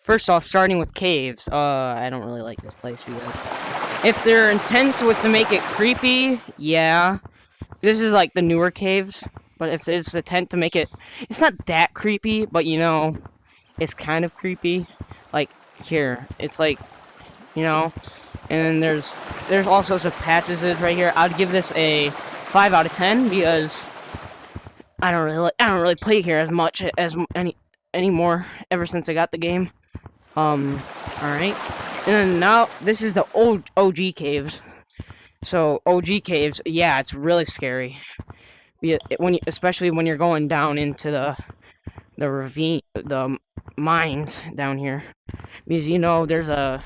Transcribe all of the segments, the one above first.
First off, starting with caves. I don't really like this place because if their intent was to make it creepy, yeah, this is like the newer caves. But if there's intent to make it, it's not that creepy, but it's kind of creepy. Like here, it's like and then there's all sorts of patches right here. I'd give this a 5 out of 10 because I don't really play here as much as anymore ever since I got the game. All right, and then now this is the old OG caves. So OG caves, yeah, it's really scary. Especially when you're going down into the ravine, the mines down here, because there's a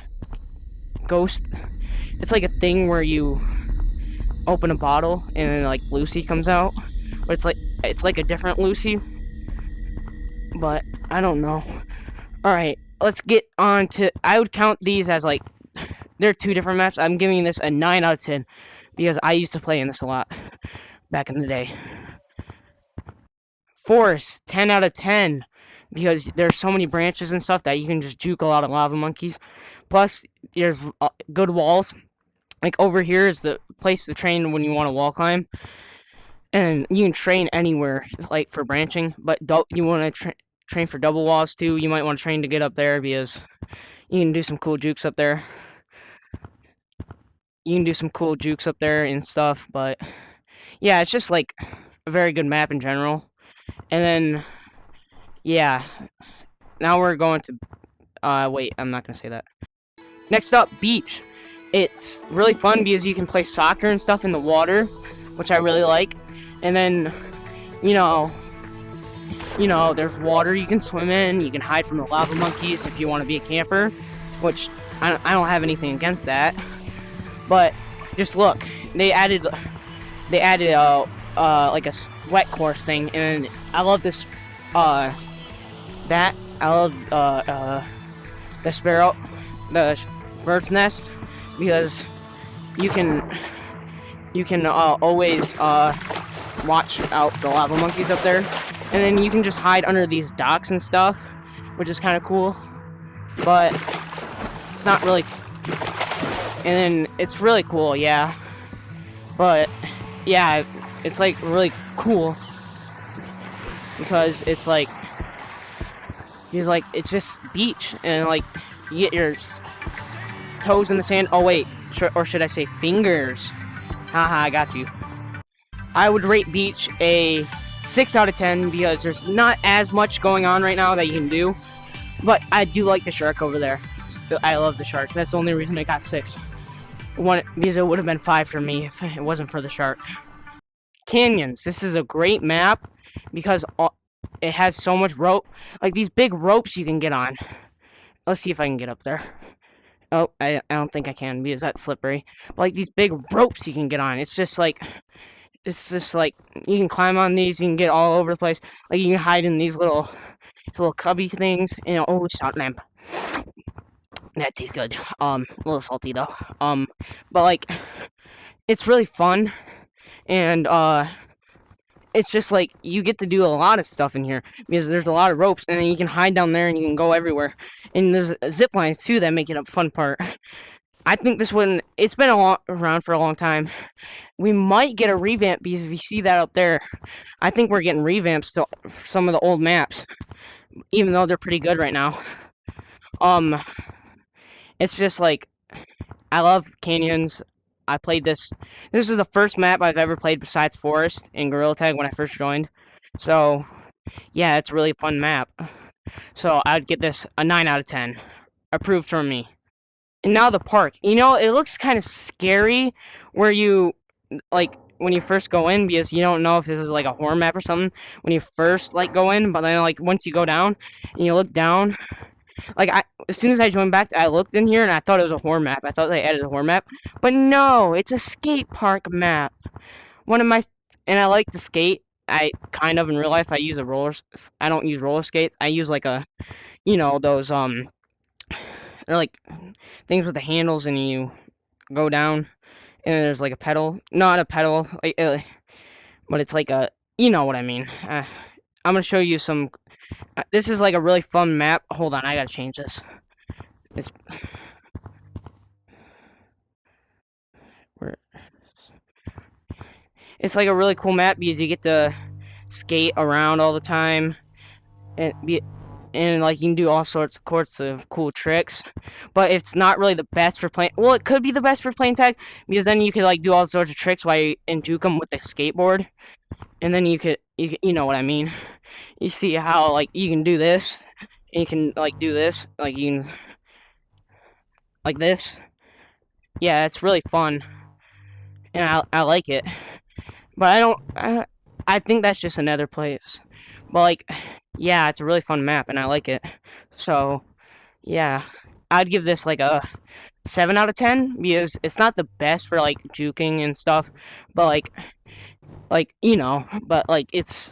ghost. It's like a thing where you open a bottle and then like Lucy comes out, but it's like a different Lucy. But I don't know. All right, let's get on to. I would count these as like they're two different maps. I'm giving this a 9 out of 10 because I used to play in this a lot back in the day. Forest, 10 out of 10 because there's so many branches and stuff that you can just juke a lot of lava monkeys. Plus, there's good walls. Like over here is the place to train when you want to wall climb, and you can train anywhere like for branching. But you want to train for double walls too. You might want to train to get up there because you can do some cool jukes up there. And stuff. But yeah, it's just like a very good map in general. And then yeah, now we're going to wait, I'm not gonna say that. Next up, beach. It's really fun because you can play soccer and stuff in the water, which I really like. And then, you know, there's water you can swim in. You can hide from the lava monkeys if you want to be a camper, which I don't have anything against that. But just look, they added like a sweat course thing, and I love this that I love the sparrow, the bird's nest, because you can always watch out the lava monkeys up there, and then you can just hide under these docks and stuff, which is kind of cool. But it's not really, and then it's really cool, yeah. But yeah, it's like really cool because it's like it's just beach, and like you get your toes in the sand. Oh wait, or should I say fingers? Haha, I got you. I would rate beach a 6 out of 10 because there's not as much going on right now that you can do, but I do like the shark over there. I love the shark. That's the only reason I got 6. Because it would have been 5 for me if it wasn't for the shark. Canyons. This is a great map because it has so much rope. Like these big ropes you can get on. Let's see if I can get up there. Oh, I don't think I can because that's slippery. But like these big ropes you can get on. It's just like you can climb on these. You can get all over the place. Like you can hide in these little cubby things. Oh, shot lamp. That tastes good. A little salty though. But like, it's really fun, and it's just like you get to do a lot of stuff in here because there's a lot of ropes, and then you can hide down there and you can go everywhere. And there's zip lines too that make it a fun part. I think this one, it's been around for a long time. We might get a revamp because if you see that up there, I think we're getting revamps to some of the old maps, even though they're pretty good right now. It's just like I love canyons. I played this. This is the first map I've ever played besides Forest in Gorilla Tag when I first joined. So yeah, it's a really fun map. So I'd get this a 9 out of 10, approved from me. And now the park. It looks kind of scary where you like when you first go in because you don't know if this is like a horror map or something when you first like go in. But then like once you go down and you look down, like as soon as I joined back, I looked in here and I thought it was a horror map. I thought they added a horror map, but no, it's a skate park map. And I like to skate. I kind of in real life I use a rollers. I don't use roller skates. I use like those they're like things with the handles and you go down and there's like a pedal, not a pedal, like, but it's like a, you know what I mean. I'm gonna show you some This is like a really fun map. Hold on, I gotta change this. It's where it's like a really cool map because you get to skate around all the time and like you can do all sorts of cool tricks. But it's not really the best for playing. Well, it could be the best for playing tag because then you could like do all sorts of tricks while you and juke them with a skateboard, and then you know what I mean. You see how like you can do this, and you can like do this, like you can like this. Yeah, it's really fun, and I like it. But I think that's just another place. But like, yeah, it's a really fun map, and I like it. So yeah, I'd give this like a 7 out of 10 because it's not the best for like juking and stuff, but like you know, but like it's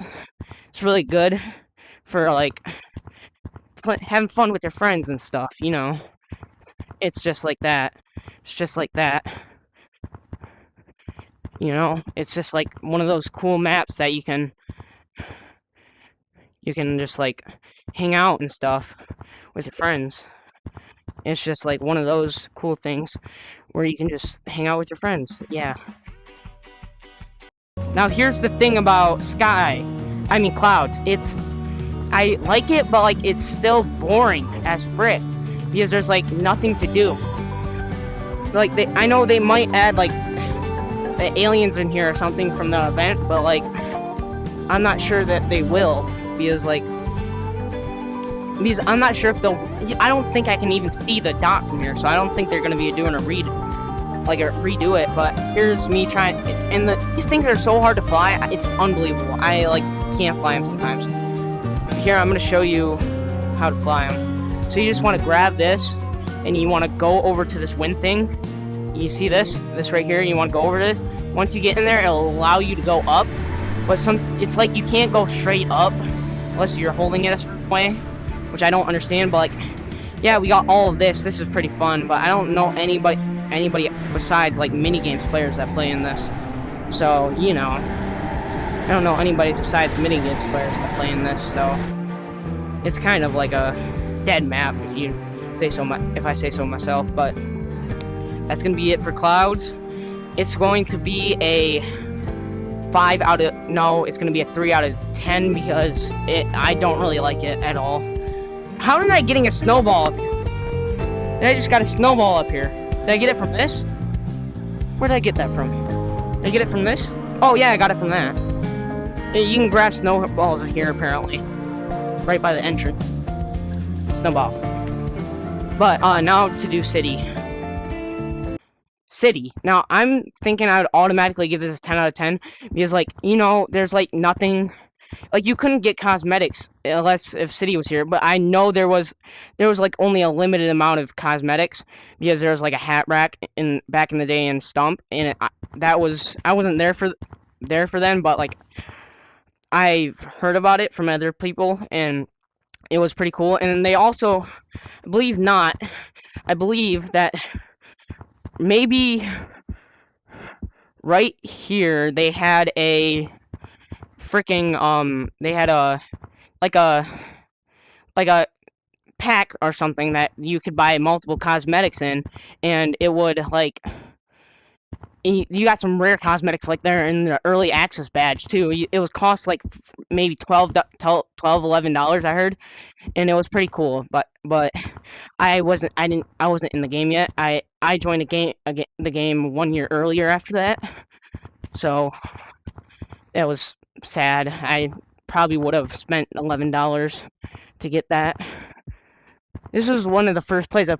really good for like having fun with your friends and stuff. You know, it's just like that. It's just like that. You know, it's just like one of those cool maps that you can just like hang out and stuff with your friends. It's just like one of those cool things where you can just hang out with your friends. Yeah. Now here's the thing about clouds. I like it, but like it's still boring as frick because there's like nothing to do. Like I know they might add like the aliens in here or something from the event, but like I'm not sure that they will because I'm not sure if they'll. I don't think I can even see the dot from here, so I don't think they're gonna be doing a redo it. But here's me trying, and these things are so hard to fly. It's unbelievable. I like can't fly them sometimes. Here I'm gonna show you how to fly them. So you just want to grab this, and you want to go over to this wind thing. You see this right here. You want to go over this. Once you get in there, it'll allow you to go up. But it's like you can't go straight up unless you're holding it a certain way, which I don't understand. But like, yeah, we got all of this. This is pretty fun. But I don't know anybody besides like mini games players that play in this. So you know, I don't know anybody besides mini games players that play in this. So it's kind of like a dead map if I say so myself. But that's gonna be it for Clouds. It's going to be a 5 out of no. It's gonna be a 3 out of 10 because I don't really like it at all. How did I getting a snowball up here? I just got a snowball up here. Did I get it from this? Where did I get that from? Did I get it from this? Oh yeah, I got it from that. You can grab snowballs here apparently, right by the entrance. Snowball. But now to do city. Now I'm thinking I would automatically give this a 10 out of 10 because like you know there's like nothing. Like you couldn't get cosmetics unless if City was here, but I know there was like only a limited amount of cosmetics because there was like a hat rack back in the day in Stump, and I wasn't there for then, but like I've heard about it from other people and it was pretty cool. And they also, I believe that maybe right here they had a freaking they had a like a pack or something that you could buy multiple cosmetics in, and it would like you got some rare cosmetics like there in the early access badge too. It was cost like maybe $11 I heard, and it was pretty cool. But I wasn't in the game yet. I joined the game 1 year earlier after that, so it was sad. I probably would have spent $11 to get that. This was one of the first plays I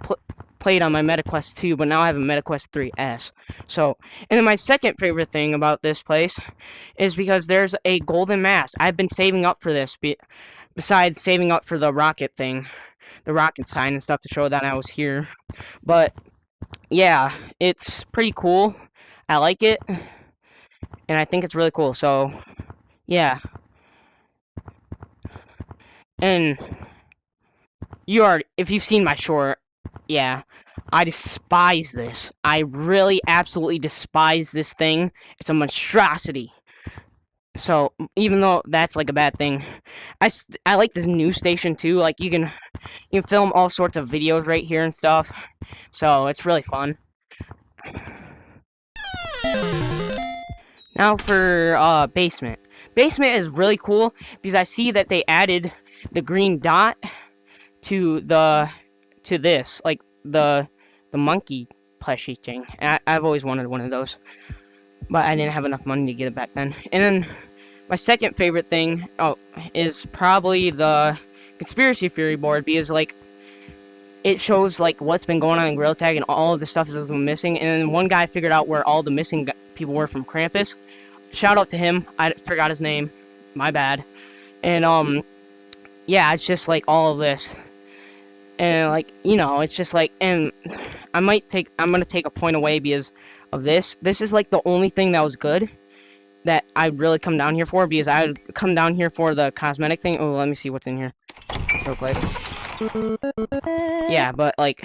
played on my MetaQuest 2, but now I have a MetaQuest 3S. So, and then my second favorite thing about this place is because there's a golden mask. I've been saving up for this, besides saving up for the rocket thing, the rocket sign and stuff to show that I was here. But yeah, it's pretty cool. I like it, and I think it's really cool. So yeah, and if you've seen my short, yeah, I despise this. I really absolutely despise this thing. It's a monstrosity. So even though that's like a bad thing, I like this news station too. Like you can film all sorts of videos right here and stuff. So it's really fun. Now for basement. Basement is really cool because I see that they added the green dot to this, like the monkey plushie thing. I've always wanted one of those, but I didn't have enough money to get it back then. And then my second favorite thing, is probably the conspiracy theory board because like it shows like what's been going on in Gorilla Tag and all of the stuff that's been missing. And then one guy figured out where all the missing people were from Krampus. Shout out to him. I forgot his name. My bad. And yeah, it's just like all of this. And like, it's just like, and I'm gonna take a point away because of this. This is like the only thing that was good that I'd really come down here for, because I would come down here for the cosmetic thing. Oh, let me see what's in here real quick. Yeah, but like,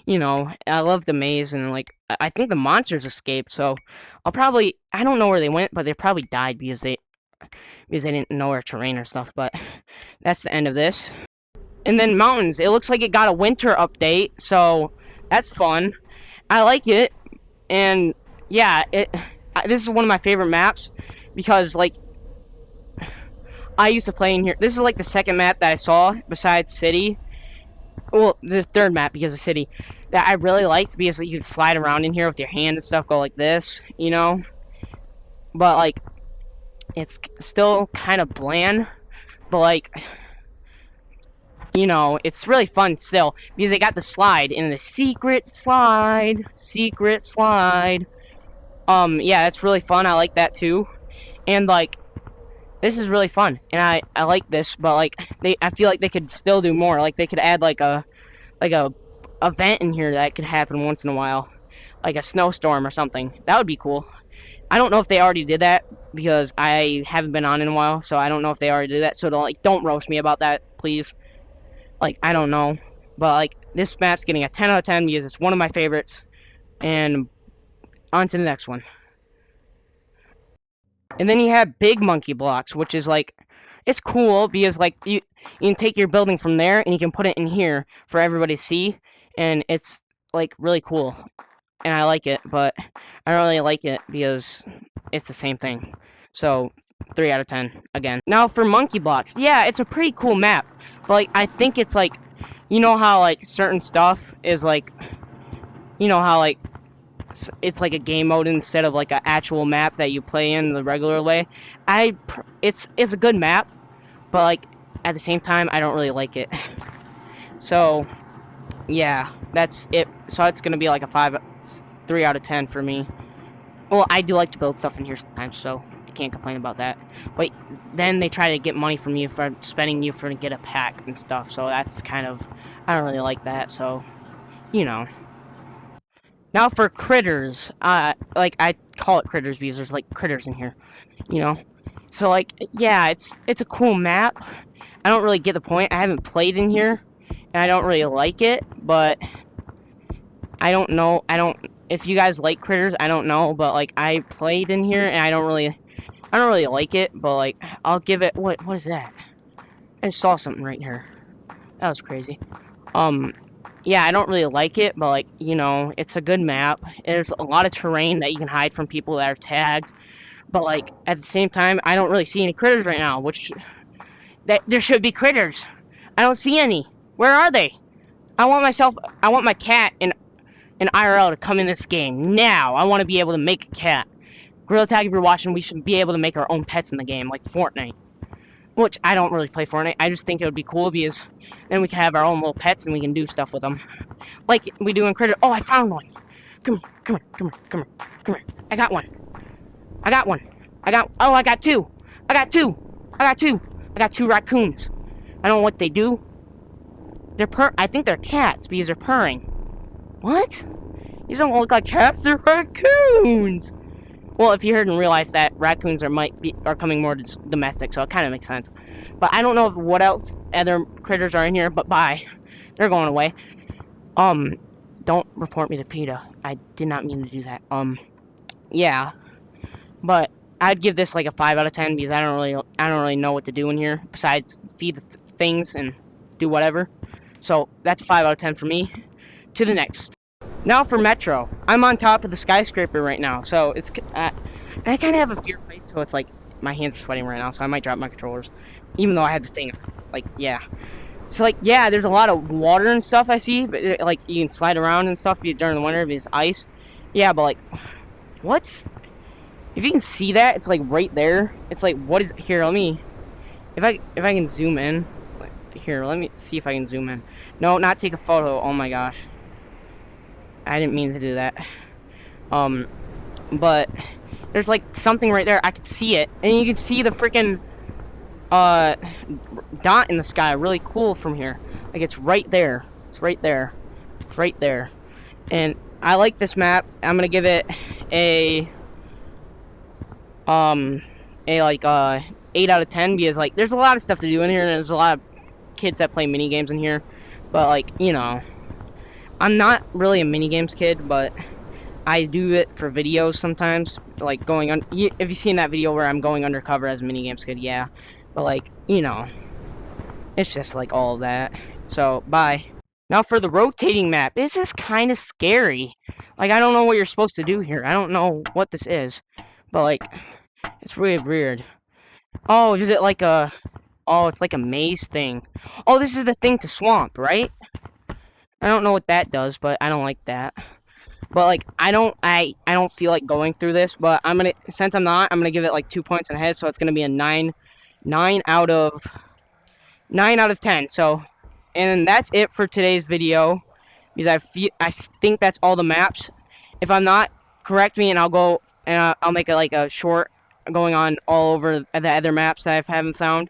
I love the maze, and like, I think the monsters escaped, so I don't know where they went, but they probably died because they didn't know our terrain or stuff. But that's the end of this. And then mountains. It looks like it got a winter update, so that's fun. I like it, and yeah, this is one of my favorite maps because like I used to play in here. This is like the second map that I saw besides City. Well, the third map because of City that I really liked because you could slide around in here with your hand and stuff, go like this, But like, it's still kind of bland, but like, it's really fun still because they got the slide and the secret slide. Yeah, that's really fun. I like that too, and like, this is really fun, and I like this, but like, I feel like they could still do more. Like they could add like a event in here that could happen once in a while, like a snowstorm or something. That would be cool. I don't know if they already did that because I haven't been on in a while, so I don't know if they already did that. So don't roast me about that, please. Like, I don't know, but like, this map's getting a 10 out of 10 because it's one of my favorites. And on to the next one. And then you have big monkey blocks, which is like, it's cool because like you can take your building from there and you can put it in here for everybody to see, and it's like really cool. And I like it, but I don't really like it because it's the same thing. So 3 out of 10 again. Now for monkey blocks, yeah, it's a pretty cool map, but like, I think it's like, how like certain stuff is like, how like it's like a game mode instead of like an actual map that you play in the regular way. It's a good map, but like at the same time I don't really like it. So yeah, that's it. So it's gonna be like a 3 out of 10 for me. Well, I do like to build stuff in here sometimes, so I can't complain about that. But then they try to get money from you for spending you for to get a pack and stuff, so that's kind of, I don't really like that. So now for critters, like I call it critters because there's like critters in here, So like, yeah, it's a cool map. I don't really get the point. I haven't played in here, and I don't really like it. But I don't know. If you guys like critters, I don't know. But like, I played in here, and I don't really like it. But like, I'll give it. What is that? I just saw something right here. That was crazy. Yeah, I don't really like it, but like, it's a good map. There's a lot of terrain that you can hide from people that are tagged, but like, at the same time, I don't really see any critters right now, there should be critters. I don't see any. Where are they? I want my cat in IRL to come in this game now. I want to be able to make a cat. Gorilla Tag, if you're watching, we should be able to make our own pets in the game, like Fortnite. Which, I don't really play Fortnite. I just think it would be cool because then we can have our own little pets and we can do stuff with them. Like we do in Critter. Oh, I found one. Come here. I got one. Oh, I got two. I got two raccoons. I don't know what they do. I think they're cats because they're purring. What? These don't look like cats, they're raccoons. Well, if you heard in real life that raccoons are coming more domestic, so it kind of makes sense. But I don't know what else other critters are in here, but bye. They're going away. Don't report me to PETA. I did not mean to do that. Yeah. But I'd give this like a 5 out of 10 because I don't really know what to do in here besides feed the things and do whatever. So that's 5 out of 10 for me. To the next. Now for Metro. I'm on top of the skyscraper right now, so it's I kind of have a fear of heights, so it's like my hands are sweating right now, so I might drop my controllers, even though I have the thing. Like, yeah. So like, yeah, there's a lot of water and stuff I see, but like you can slide around and stuff during the winter because ice. Yeah, but like, what's? If you can see that, it's like right there. It's like, what is here? Let me, if I can zoom in. Here, let me see if I can zoom in. No, not take a photo. Oh my gosh. I didn't mean to do that. But there's like something right there. I could see it, and you can see the freaking dot in the sky. Really cool from here. Like it's right there. It's right there. It's right there. And I like this map. I'm gonna give it a 8 out of 10 because like there's a lot of stuff to do in here, and there's a lot of kids that play mini games in here. But like, you know, I'm not really a mini games kid, but I do it for videos sometimes, like going on. If you've seen that video where I'm going undercover as a mini games kid, yeah. But like, you know, it's just like all of that. So bye. Now for the rotating map. This is kind of scary. Like I don't know what you're supposed to do here. I don't know what this is, but like, it's really weird. Oh, is it like a? Oh, it's like a maze thing. Oh, this is the thing to swamp, right? I don't know what that does, but I don't like that. But like I don't feel like going through this, but I'm gonna give it like 2 points in head, so it's gonna be a 9 out of 10. So, and that's it for today's video because I think that's all the maps. If I'm not, correct me and I'll go and I'll make it like a short going on all over the other maps that I haven't found.